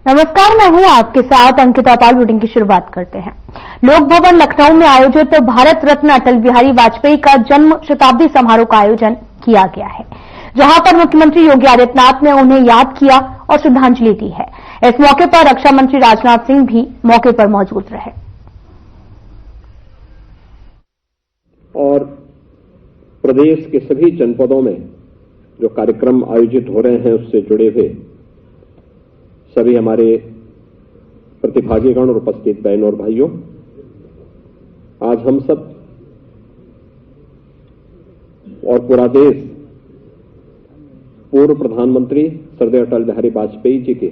नमस्कार, मैं हूं आपके साथ अंकिता पाल। बुलेटिन की शुरुआत करते हैं। लोक भवन लखनऊ में आयोजित भारत रत्न अटल बिहारी वाजपेयी का जन्म शताब्दी समारोह का आयोजन किया गया है, जहां पर मुख्यमंत्री योगी आदित्यनाथ ने उन्हें याद किया और श्रद्धांजलि दी है। इस मौके पर रक्षा मंत्री राजनाथ सिंह भी मौके पर मौजूद रहे। और प्रदेश के सभी जनपदों में जो कार्यक्रम आयोजित हो रहे हैं उससे जुड़े हुए सभी हमारे प्रतिभागीगण और उपस्थित बहनों और भाइयों, आज हम सब और पूरा देश पूर्व प्रधानमंत्री श्रद्धेय अटल बिहारी वाजपेयी जी के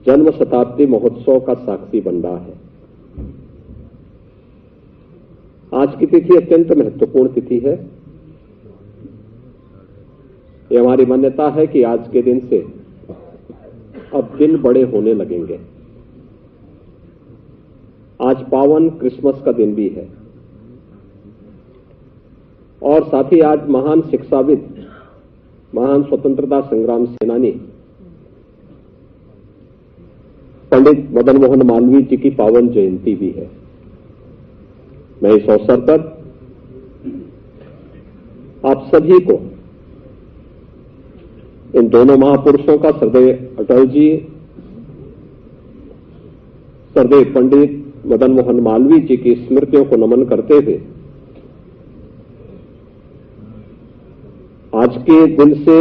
जन्म शताब्दी महोत्सव का साक्षी बन रहा है। आज की तिथि अत्यंत महत्वपूर्ण तिथि है। यह हमारी मान्यता है कि आज के दिन से अब दिन बड़े होने लगेंगे। आज पावन क्रिसमस का दिन भी है और साथ ही आज महान शिक्षाविद, महान स्वतंत्रता संग्राम सेनानी पंडित मदन मोहन मालवीय जी की पावन जयंती भी है। मैं इस अवसर पर आप सभी को इन दोनों महापुरुषों का, श्रद्धेय अटल जी, श्रद्धेय पंडित मदन मोहन मालवीय जी की स्मृतियों को नमन करते हुए आज के दिन से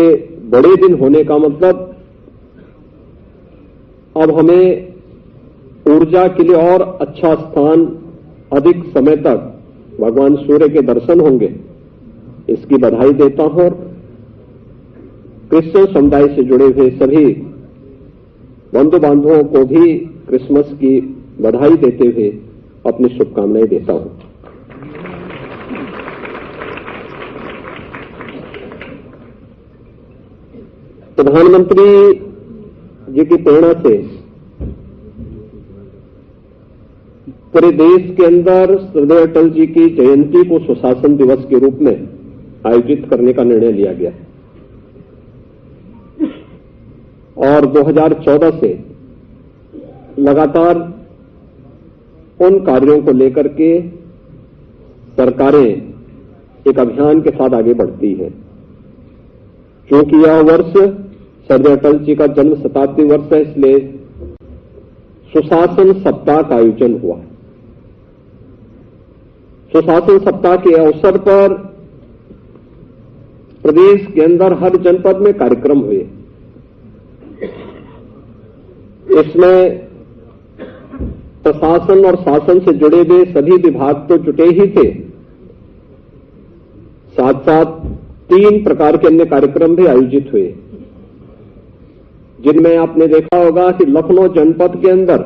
बड़े दिन होने का मतलब अब हमें ऊर्जा के लिए और अच्छा स्थान, अधिक समय तक भगवान सूर्य के दर्शन होंगे, इसकी बधाई देता हूं। और क्रिश्चियन समुदाय से जुड़े हुए सभी बंधु बांधवों को भी क्रिसमस की बधाई देते हुए अपनी शुभकामनाएं देता हूं। प्रधानमंत्री जी की प्रेरणा से पूरे देश के अंदर श्रद्धेय अटल जी की जयंती को सुशासन दिवस के रूप में आयोजित करने का निर्णय लिया गया और 2014 से लगातार उन कार्यों को लेकर के सरकारें एक अभियान के साथ आगे बढ़ती है। क्योंकि यह वर्ष श्रद्धेय अटल जी का जन्म शताब्दी वर्ष है, इसलिए सुशासन सप्ताह का आयोजन हुआ। सुशासन सप्ताह के अवसर पर प्रदेश के अंदर हर जनपद में कार्यक्रम हुए। इसमें प्रशासन और शासन से जुड़े हुए सभी विभाग तो जुटे ही थे, साथ साथ 3 प्रकार के अन्य कार्यक्रम भी आयोजित हुए, जिनमें आपने देखा होगा कि लखनऊ जनपद के अंदर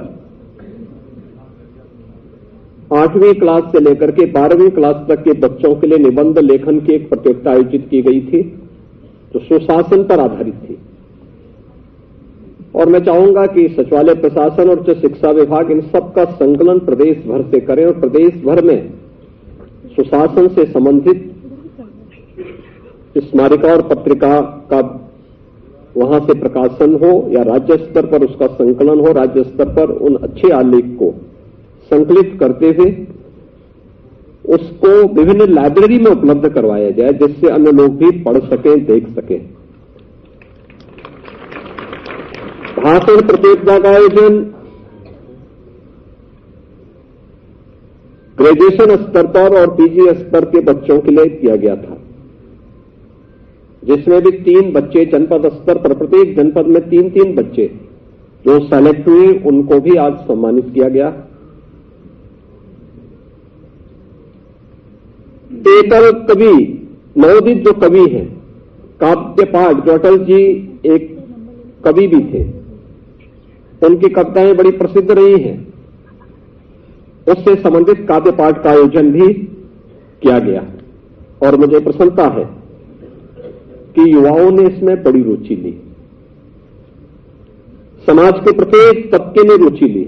8वीं क्लास से लेकर के 12वीं क्लास तक के बच्चों के लिए निबंध लेखन की एक प्रतियोगिता आयोजित की गई थी, जो सुशासन पर आधारित थी। और मैं चाहूंगा कि सचिवालय प्रशासन और उच्च शिक्षा विभाग इन सब का संकलन प्रदेश भर से करें और प्रदेश भर में सुशासन से संबंधित स्मारिका और पत्रिका का वहां से प्रकाशन हो या राज्य स्तर पर उसका संकलन हो। राज्य स्तर पर उन अच्छे आलेख को संकलित करते हुए उसको विभिन्न लाइब्रेरी में उपलब्ध करवाया जाए, जिससे अन्य लोग भी पढ़ सकें, देख सकें। भाषण प्रतियोगिता का आयोजन ग्रेजुएशन स्तर पर और पीजी स्तर के बच्चों के लिए किया गया था, जिसमें भी 3 बच्चे जनपद स्तर पर, प्रत्येक जनपद में 3-3 बच्चे जो सेलेक्ट हुए, उनको भी आज सम्मानित किया गया। एकल कवि, नवोदित जो कवि हैं, काव्य पाठ, जो अटल जी एक कवि भी थे, उनकी कविताएं बड़ी प्रसिद्ध रही हैं, उससे संबंधित काव्य पाठ का आयोजन भी किया गया। और मुझे प्रसन्नता है कि युवाओं ने इसमें बड़ी रुचि ली, समाज के प्रत्येक तबके ने रुचि ली।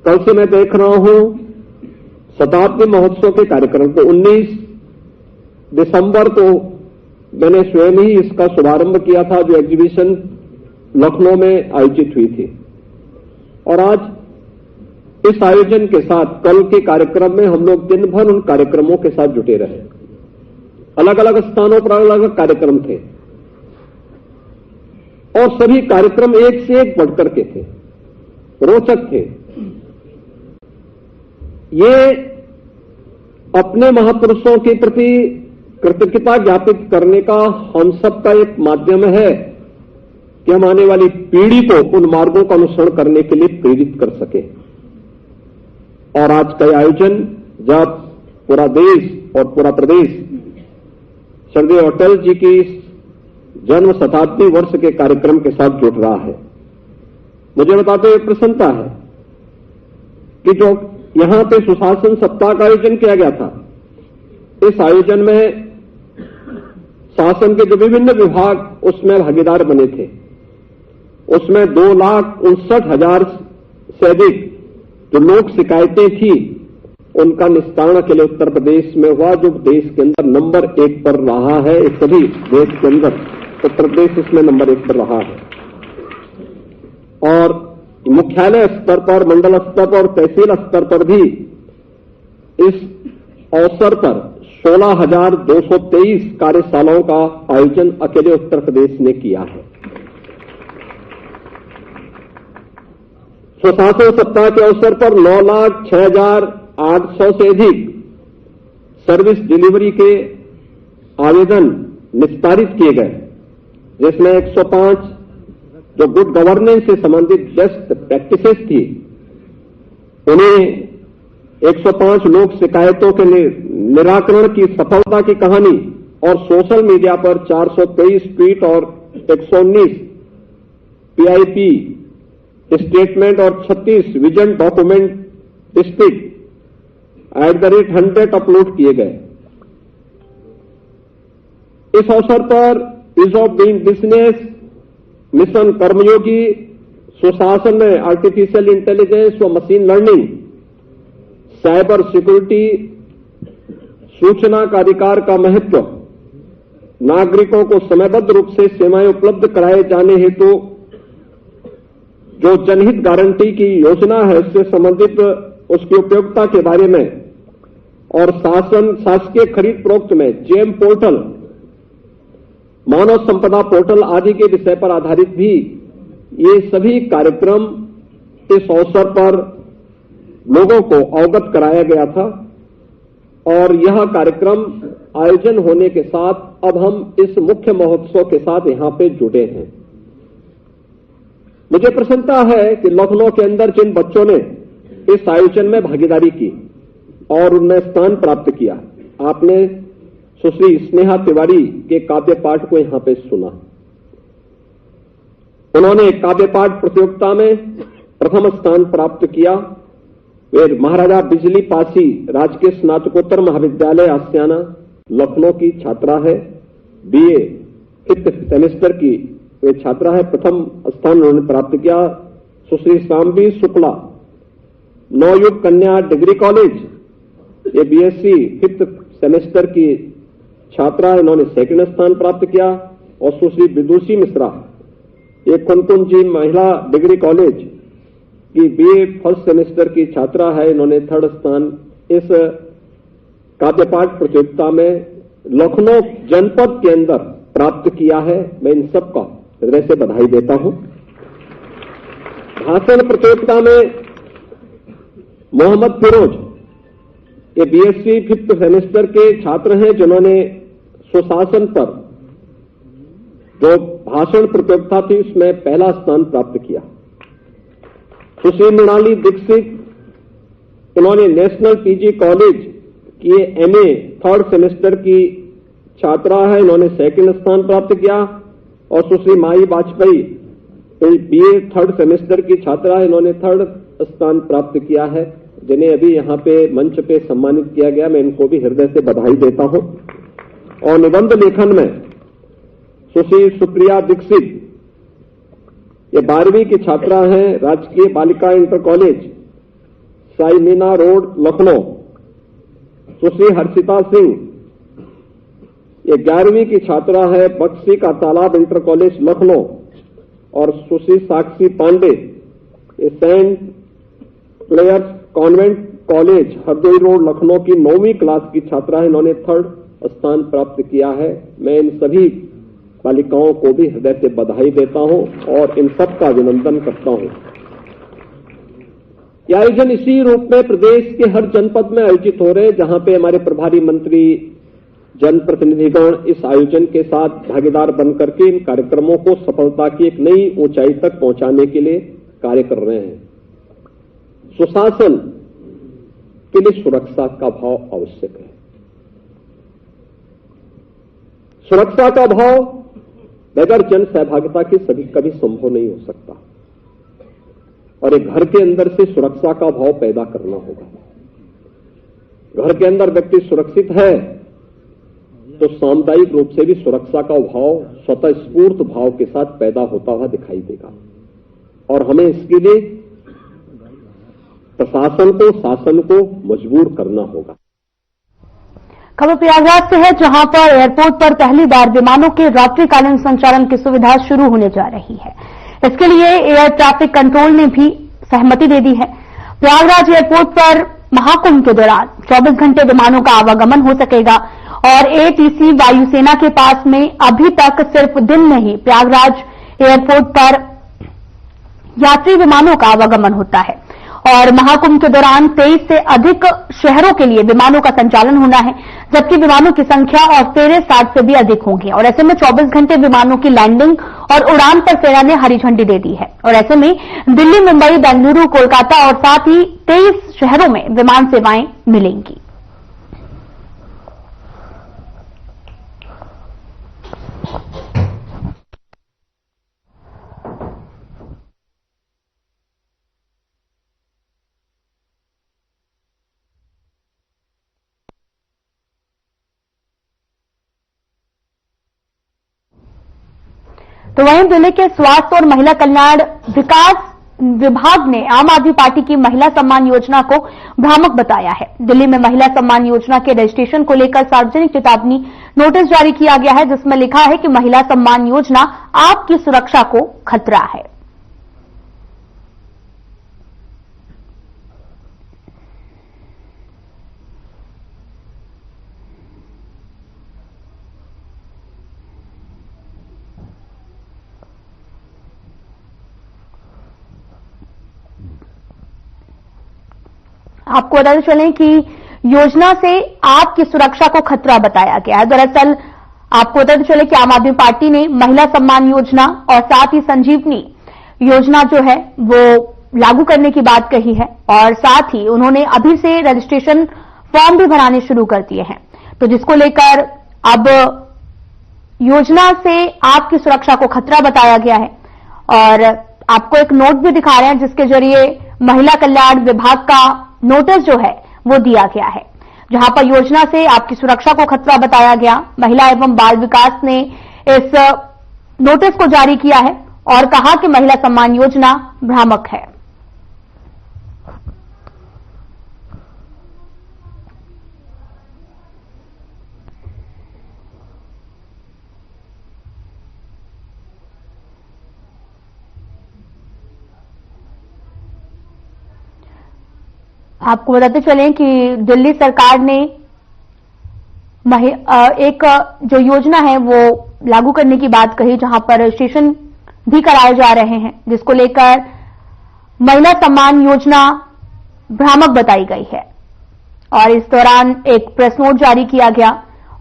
कल से मैं देख रहा हूं शताब्दी महोत्सव के कार्यक्रम को 19 दिसंबर को मैंने स्वयं ही इसका शुभारंभ किया था, जो एग्जीबिशन लखनऊ में आयोजित हुई थी। और आज इस आयोजन के साथ कल के कार्यक्रम में हम लोग दिन भर उन कार्यक्रमों के साथ जुटे रहे। अलग अलग स्थानों पर अलग अलग कार्यक्रम थे और सभी कार्यक्रम एक से एक बढ़कर के थे, रोचक थे। ये अपने महापुरुषों के प्रति कृतज्ञता ज्ञापित करने का हम सबका एक माध्यम है कि हम आने वाली पीढ़ी को उन मार्गों का अनुसरण करने के लिए प्रेरित कर सके। और आज का आयोजन जब पूरा देश और पूरा प्रदेश श्रद्धेय अटल जी की जन्म शताब्दी वर्ष के कार्यक्रम के साथ जुट रहा है, मुझे बताते हुए प्रसन्नता है कि जो यहां पे सुशासन सप्ताह का आयोजन किया गया था, इस आयोजन में शासन के जो विभिन्न विभाग उसमें भागीदार बने थे, उसमें 2,59,000 से अधिक जो लोक शिकायतें थी उनका निस्तारण के लिए उत्तर प्रदेश में हुआ, जो देश के अंदर नंबर 1 पर रहा है। सभी देश के अंदर उत्तर प्रदेश इसमें नंबर 1 पर रहा है। और मुख्यालय स्तर पर, मंडल स्तर पर और तहसील स्तर पर भी इस अवसर पर 16,223 कार्यशालाओं का आयोजन अकेले उत्तर प्रदेश ने किया है। सुशासन सप्ताह के अवसर पर 9,06,800 से अधिक सर्विस डिलीवरी के आवेदन निस्तारित किए गए, जिसमें 105 जो गुड गवर्नेंस से संबंधित बेस्ट प्रैक्टिसेस थी, उन्हें 105 लोक शिकायतों के निराकरण की सफलता की कहानी और सोशल मीडिया पर 423 ट्वीट और 119 पीआईपी स्टेटमेंट और 36 विजन डॉक्यूमेंट स्टिक @100 अपलोड किए गए। इस अवसर पर ease of doing business, mission Karmayogi, सुशासन में आर्टिफिशियल इंटेलिजेंस व मशीन लर्निंग, साइबर सिक्योरिटी, सूचना का अधिकार का महत्व, नागरिकों को समयबद्ध रूप से सेवाएं उपलब्ध कराए जाने हेतु जो जनहित गारंटी की योजना है उससे संबंधित उसकी उपयोगिता के बारे में, और शासकीय खरीद प्रोक्त में जेम पोर्टल, मानव संपदा पोर्टल आदि के विषय पर आधारित भी ये सभी कार्यक्रम इस अवसर पर लोगों को अवगत कराया गया था। और यह कार्यक्रम आयोजन होने के साथ अब हम इस मुख्य महोत्सव के साथ यहां पे जुड़े हैं। मुझे प्रसन्नता है कि लखनऊ के अंदर जिन बच्चों ने इस आयोजन में भागीदारी की और उनमें स्थान प्राप्त किया, आपने सुश्री स्नेहा तिवारी के काव्य पाठ को यहां पे सुना। उन्होंने काव्य पाठ प्रतियोगिता में प्रथम स्थान प्राप्त किया। वे महाराजा बिजली पासी राजकीय स्नातकोत्तर महाविद्यालय आसियाना लखनऊ की छात्रा है। बीए 5th सेमेस्टर की वे छात्रा है, प्रथम स्थान उन्होंने प्राप्त किया। सुश्री शाम्भी शुक्ला नवयुग कन्या डिग्री कॉलेज, ये बीएससी 5th सेमेस्टर की छात्रा है, इन्होंने 2nd स्थान प्राप्त किया। और सुश्री विदुषी मिश्रा, ये कुनकुन जी महिला डिग्री कॉलेज की बीए 1st सेमेस्टर की छात्रा है, इन्होंने 3rd स्थान इस काव्यपाठ प्रतियोगिता में लखनऊ जनपद के अंदर प्राप्त किया है। मैं इन सबका हृदय से बधाई देता हूं। भाषण प्रतियोगिता में मोहम्मद फिरोज, ये बीएससी 5th सेमेस्टर के छात्र हैं, जिन्होंने सुशासन पर जो भाषण प्रतियोगिता थी उसमें पहला स्थान प्राप्त किया। सुश्री मृणाली दीक्षित, उन्होंने नेशनल पीजी कॉलेज की एमए 3rd सेमेस्टर की छात्रा है, इन्होंने 2nd स्थान प्राप्त किया। और सुश्री माई वाजपेयी बीए 3rd सेमेस्टर की छात्रा है, इन्होंने 3rd स्थान प्राप्त किया है, जिन्हें अभी यहां पे मंच पे सम्मानित किया गया। मैं इनको भी हृदय से बधाई देता हूं। और निबंध लेखन में सुश्री सुप्रिया दीक्षित, ये 12वीं की छात्रा हैं, राजकीय बालिका inter college Sai Meena road Lucknow. Sushri Harshita Singh, ये 11वीं की छात्रा है, बक्सी का तालाब इंटर कॉलेज लखनऊ। और Sushri Sakshi Pandey Saint Clare's convent college Hardoi road Lucknow की 9वीं क्लास की छात्रा है। इन्होंने 3rd स्थान प्राप्त किया है। मैं इन सभी बालिकाओं को भी हृदय से बधाई देता हूं और इन सबका अभिनंदन करता हूं। यह आयोजन इसी रूप में प्रदेश के हर जनपद में आयोजित हो रहे हैं, जहां पे हमारे प्रभारी मंत्री जनप्रतिनिधिगण इस आयोजन के साथ भागीदार बनकर के इन कार्यक्रमों को सफलता की एक नई ऊंचाई तक पहुंचाने के लिए कार्य कर रहे हैं। सुशासन के लिए सुरक्षा का भाव आवश्यक है। सुरक्षा का भाव बगैर जन सहभागिता के कभी संभव नहीं हो सकता और एक घर के अंदर से सुरक्षा का भाव पैदा करना होगा। घर के अंदर व्यक्ति सुरक्षित है तो सामुदायिक रूप से भी सुरक्षा का भाव स्वतः स्फूर्त भाव के साथ पैदा होता हुआ दिखाई देगा और हमें इसके लिए प्रशासन को, शासन को मजबूर करना होगा। खबर प्रयागराज से है, जहां पर एयरपोर्ट पर पहली बार विमानों के रात्रिकालीन संचालन की सुविधा शुरू होने जा रही है। इसके लिए एयर ट्रैफिक कंट्रोल ने भी सहमति दे दी है। प्रयागराज एयरपोर्ट पर महाकुंभ के दौरान 24 घंटे विमानों का आवागमन हो सकेगा और एटीसी वायुसेना के पास में अभी तक सिर्फ दिन में ही प्रयागराज एयरपोर्ट पर यात्री विमानों का आवागमन होता है और महाकुंभ के दौरान 23 से अधिक शहरों के लिए विमानों का संचालन होना है, जबकि विमानों की संख्या और फेरे 60 से भी अधिक होंगे और ऐसे में 24 घंटे विमानों की लैंडिंग और उड़ान पर सेना ने हरी झंडी दे दी है और ऐसे में दिल्ली, मुंबई, बेंगलुरु, कोलकाता और साथ ही 23 शहरों में विमान सेवाएं मिलेंगी। तो वहीं दिल्ली के स्वास्थ्य और महिला कल्याण विकास विभाग ने आम आदमी पार्टी की महिला सम्मान योजना को भ्रामक बताया है। दिल्ली में महिला सम्मान योजना के रजिस्ट्रेशन को लेकर सार्वजनिक चेतावनी नोटिस जारी किया गया है, जिसमें लिखा है कि महिला सम्मान योजना आपकी सुरक्षा को खतरा है। आपको बताते चलें कि योजना से आपकी सुरक्षा को खतरा बताया गया है। दरअसल आपको बताते चले कि आम आदमी पार्टी ने महिला सम्मान योजना और साथ ही संजीवनी योजना जो है वो लागू करने की बात कही है और साथ ही उन्होंने अभी से रजिस्ट्रेशन फॉर्म भी भराने शुरू कर दिए हैं, तो जिसको लेकर अब योजना से आपकी सुरक्षा को खतरा बताया गया है और आपको एक नोट भी दिखा रहे हैं जिसके जरिए महिला कल्याण विभाग का नोटिस जो है वो दिया गया है, जहां पर योजना से आपकी सुरक्षा को खतरा बताया गया। महिला एवं बाल विकास ने इस नोटिस को जारी किया है और कहा कि महिला सम्मान योजना भ्रामक है। आपको बताते चलें कि दिल्ली सरकार ने एक जो योजना है वो लागू करने की बात कही, जहां पर रजिस्ट्रेशन भी कराए जा रहे हैं, जिसको लेकर महिला सम्मान योजना भ्रामक बताई गई है और इस दौरान एक प्रेस नोट जारी किया गया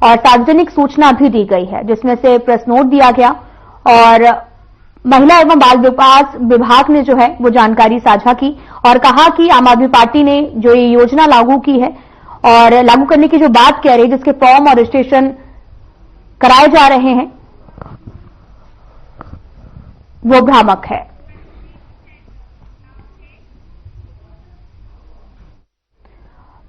और सार्वजनिक सूचना भी दी गई है, जिसमें से प्रेस नोट दिया गया और महिला एवं बाल विकास विभाग ने जो है वो जानकारी साझा की और कहा कि आम आदमी पार्टी ने जो ये योजना लागू की है और लागू करने की जो बात कह रही है, जिसके फॉर्म और रजिस्ट्रेशन कराए जा रहे हैं, वो भ्रामक है।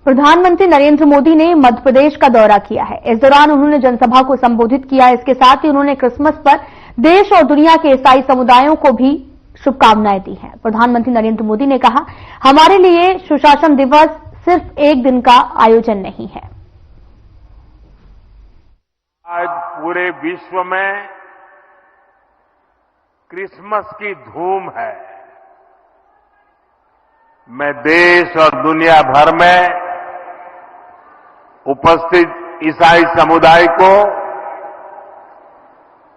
प्रधानमंत्री नरेंद्र मोदी ने मध्य प्रदेश का दौरा किया है। इस दौरान उन्होंने जनसभा को संबोधित किया। इसके साथ ही उन्होंने क्रिसमस पर देश और दुनिया के ईसाई समुदायों को भी शुभकामनाएं दी हैं। प्रधानमंत्री नरेंद्र मोदी ने कहा, हमारे लिए सुशासन दिवस सिर्फ एक दिन का आयोजन नहीं है। आज पूरे विश्व में क्रिसमस की धूम है। मैं देश और दुनिया भर में उपस्थित ईसाई समुदाय को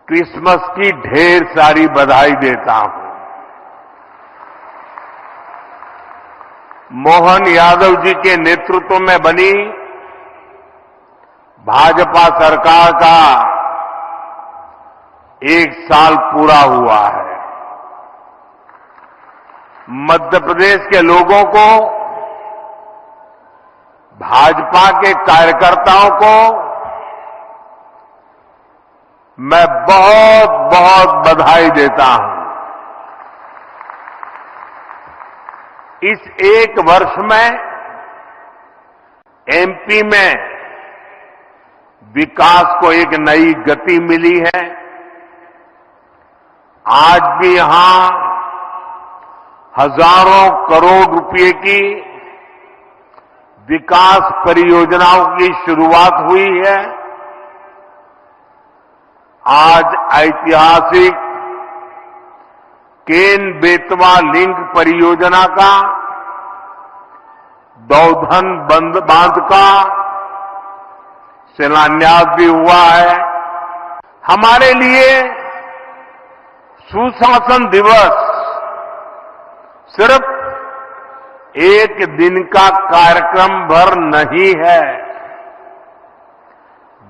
क्रिसमस की ढेर सारी बधाई देता हूं। मोहन यादव जी के नेतृत्व में बनी भाजपा सरकार का 1 साल पूरा हुआ है। मध्य प्रदेश के लोगों को, भाजपा के कार्यकर्ताओं को मैं बहुत बहुत बधाई देता हूं। इस 1 वर्ष में एमपी में विकास को एक नई गति मिली है। आज भी यहां हजारों करोड़ रुपए की विकास परियोजनाओं की शुरुआत हुई है। आज ऐतिहासिक केन बेतवा लिंक परियोजना का, दौधन बांध का शिलान्यास भी हुआ है। हमारे लिए सुशासन दिवस सिर्फ एक दिन का कार्यक्रम भर नहीं है।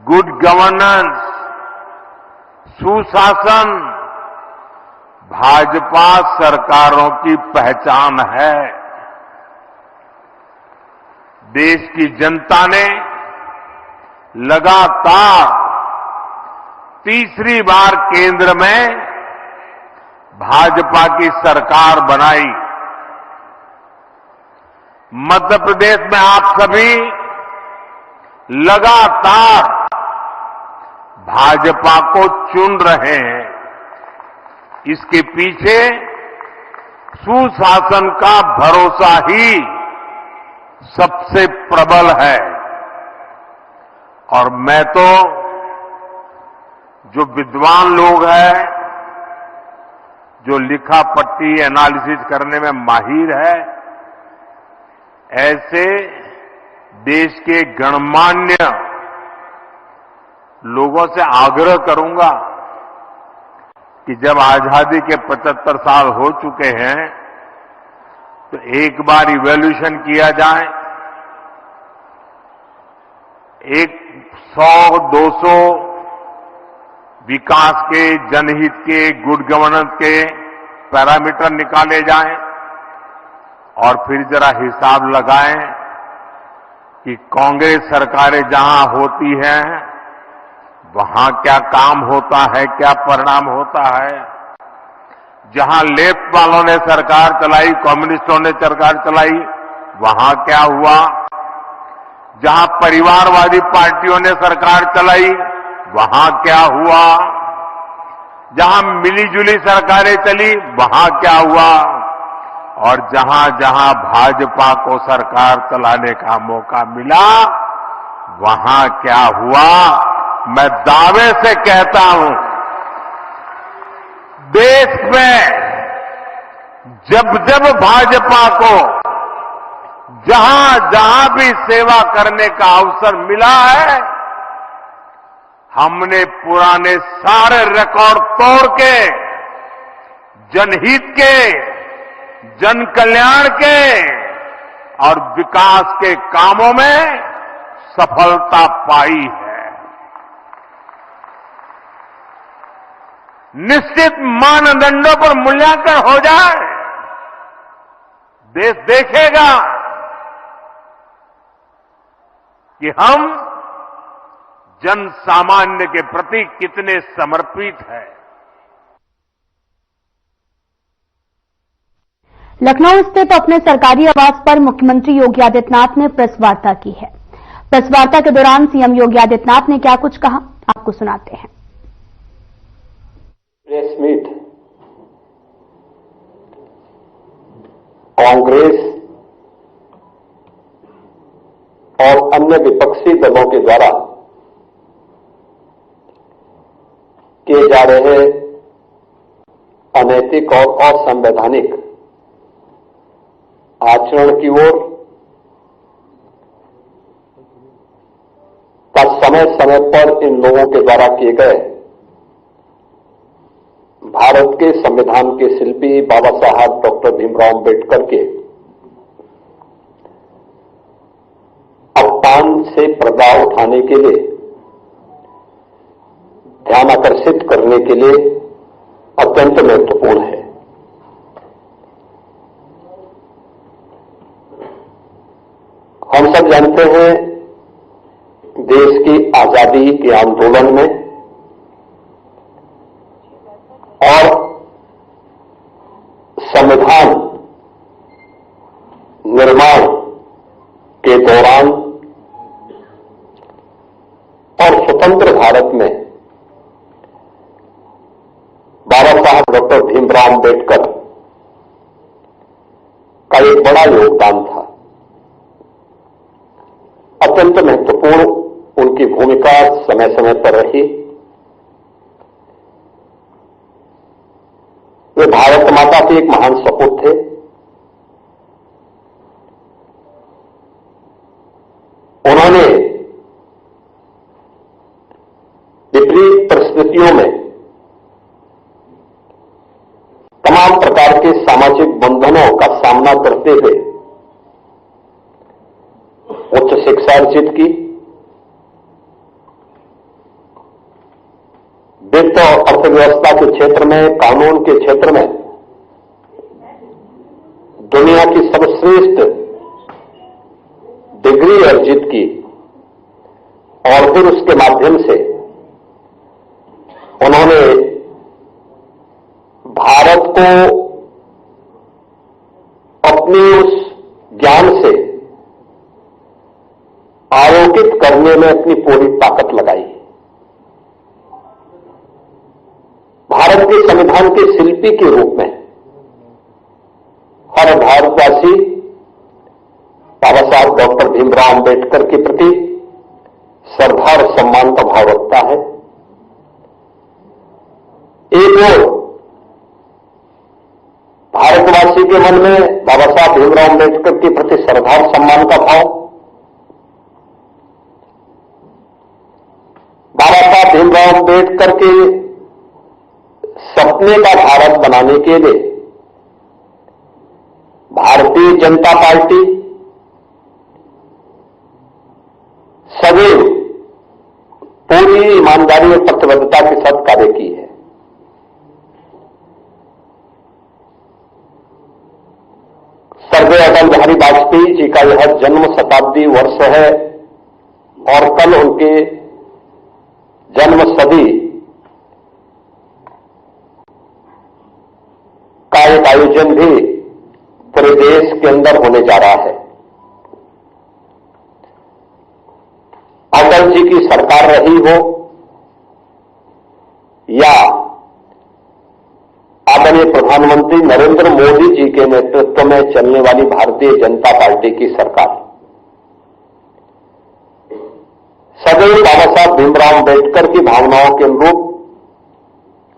गुड गवर्नेंस, सुशासन भाजपा सरकारों की पहचान है। देश की जनता ने लगातार तीसरी बार केंद्र में भाजपा की सरकार बनाई। मध्य प्रदेश में आप सभी लगातार भाजपा को चुन रहे हैं। इसके पीछे सुशासन का भरोसा ही सबसे प्रबल है। और मैं तो, जो विद्वान लोग हैं, जो लिखा पट्टी एनालिसिस करने में माहिर है, ऐसे देश के गणमान्य लोगों से आग्रह करूंगा कि जब आजादी के 75 साल हो चुके हैं तो एक बार इवैल्यूएशन किया जाए। एक 100-200 विकास के, जनहित के, गुड गवर्नेंस के पैरामीटर निकाले जाएं और फिर जरा हिसाब लगाएं कि कांग्रेस सरकारें जहां होती हैं वहां क्या काम होता है, क्या परिणाम होता है। जहां लेफ्ट वालों ने सरकार चलाई, कम्युनिस्टों ने सरकार चलाई, वहां क्या हुआ। जहां परिवारवादी पार्टियों ने सरकार चलाई, वहां क्या हुआ। जहां मिलीजुली सरकारें चली, वहां क्या हुआ। और जहां जहां भाजपा को सरकार चलाने का मौका मिला, वहां क्या हुआ। मैं दावे से कहता हूं, देश में जब जब भाजपा को जहां जहां भी सेवा करने का अवसर मिला है, हमने पुराने सारे रिकॉर्ड तोड़ के जनहित के, जन कल्याण के और विकास के कामों में सफलता पाई है। निश्चित मानदंडों पर मूल्यांकन हो जाए, देश देखेगा कि हम जन सामान्य के प्रति कितने समर्पित हैं। लखनऊ स्थित अपने सरकारी आवास पर मुख्यमंत्री योगी आदित्यनाथ ने प्रेस वार्ता की है। प्रेस वार्ता के दौरान सीएम योगी आदित्यनाथ ने क्या कुछ कहा, आपको सुनाते हैं। प्रेस मीट कांग्रेस और अन्य विपक्षी दलों के द्वारा किए जा रहे अनैतिक और असंवैधानिक आचरण की ओर का समय समय पर इन लोगों के द्वारा किए गए भारत के संविधान के शिल्पी बाबा साहब डॉक्टर भीमराव अम्बेडकर के अपमान से पर्दा उठाने के लिए, ध्यान आकर्षित करने के लिए अत्यंत महत्वपूर्ण है। हम सब जानते हैं, देश की आजादी के आंदोलन में और संविधान निर्माण के दौरान और स्वतंत्र भारत में बाबा साहब डॉक्टर भीमराव अम्बेडकर का एक बड़ा योगदान था। अत्यंत महत्वपूर्ण उनकी भूमिका समय समय पर रही। वे भारत माता के एक महान सपूत थे। उन्होंने विपरीत परिस्थितियों में तमाम प्रकार के सामाजिक बंधनों का सामना करते हुए उच्च शिक्षा अर्जित की, वित्त और अर्थव्यवस्था के क्षेत्र में, कानून के क्षेत्र में दुनिया की सर्वश्रेष्ठ डिग्री अर्जित की और फिर उसके माध्यम से उन्होंने भारत को अपने उस ज्ञान से आलोकित करने में अपनी पूरी ताकत लगाई। भारत के संविधान के शिल्पी के रूप में हर भारतवासी बाबा साहब डॉक्टर भीमराव अम्बेडकर के प्रति श्रद्धा और सम्मान का भाव रखता है। एक ओर भारतवासी के मन में बाबा साहब भीमराव अम्बेडकर के प्रति श्रद्धा और सम्मान का भाव, बाबा साहब भीमराव अम्बेडकर के सपने का भारत बनाने के लिए भारतीय जनता पार्टी सदैव पूरी ईमानदारी और प्रतिबद्धता के साथ कार्य की है। स्वर्गीय अटल बिहारी वाजपेयी जी का यह जन्म शताब्दी वर्ष है और कल उनके जन्म सदी का एक आयोजन भी पूरे देश के अंदर होने जा रहा है। अटल जी की सरकार रही हो या आदरणीय प्रधानमंत्री नरेंद्र मोदी जी के नेतृत्व में चलने वाली भारतीय जनता पार्टी की सरकार, सदैव बाबा साहब भीमराव अम्बेडकर की भावनाओं के अनुरूप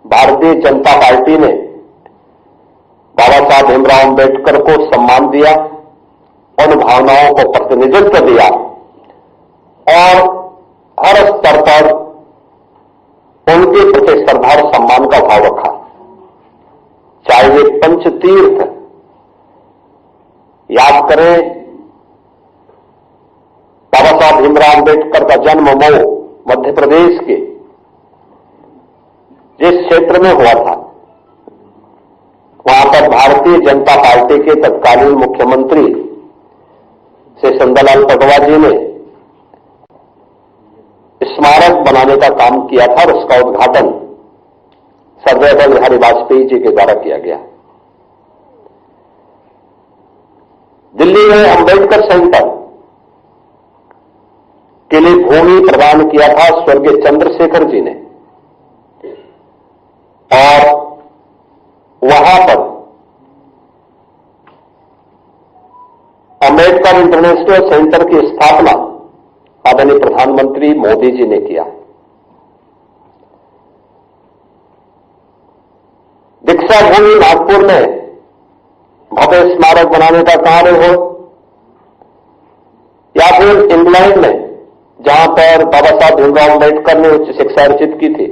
भारतीय जनता पार्टी ने बाबा साहब भीमराव अम्बेडकर को सम्मान दिया, उन भावनाओं को प्रतिनिधित्व दिया और हर स्तर पर उनके प्रति श्रद्धा और सम्मान का भाव रखा। चाहे वे पंचतीर्थ याद करें, बाबा साहब भीमराव अम्बेडकर का जन्म मऊ मध्य प्रदेश के जिस क्षेत्र में हुआ था, वहां पर भारतीय जनता पार्टी के तत्कालीन मुख्यमंत्री श्री सुंदरलाल पटवा जी ने स्मारक बनाने का काम किया था और उसका उद्घाटन स्वर्गीय अटल बिहारी वाजपेयी जी के द्वारा किया गया। दिल्ली में अम्बेडकर सेंटर के लिए भूमि प्रदान किया था स्वर्गीय चंद्रशेखर जी ने और वहां पर अम्बेडकर इंटरनेशनल सेंटर की स्थापना आदरणीय प्रधानमंत्री मोदी जी ने किया। दीक्षा भूमि नागपुर में भव्य स्मारक बनाने का कार्य हो, या फिर इंग्लैंड में जहां पर बाबा साहब भीमराव अम्बेडकर ने उच्च शिक्षा अर्जित की थी,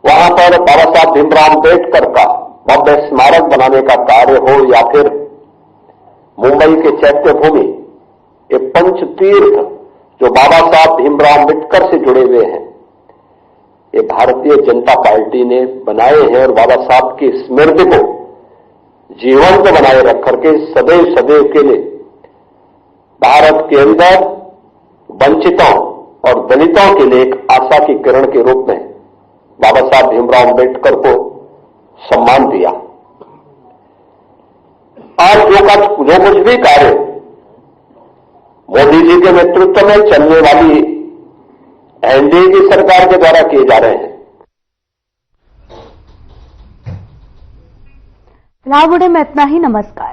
वहां पर बाबा साहब भीमराव अम्बेडकर का भव्य स्मारक बनाने का कार्य हो, या फिर मुंबई के चैत्य भूमि, ये पंच तीर्थ जो बाबा साहब भीमराव अम्बेडकर से जुड़े हुए हैं, ये भारतीय जनता पार्टी ने बनाए हैं और बाबा साहब की स्मृति को जीवंत बनाए रख करके सदैव सदैव के लिए भारत के अंदर वंचितों और दलितों के लिए एक आशा की किरण के रूप में बाबा साहब भीमराव अम्बेडकर को सम्मान दिया। आज जो कुछ भी कार्य मोदी जी के नेतृत्व में चलने वाली एनडीए की सरकार के द्वारा किए जा रहे हैं। फिलहाल बुढ़े में इतना ही। नमस्कार।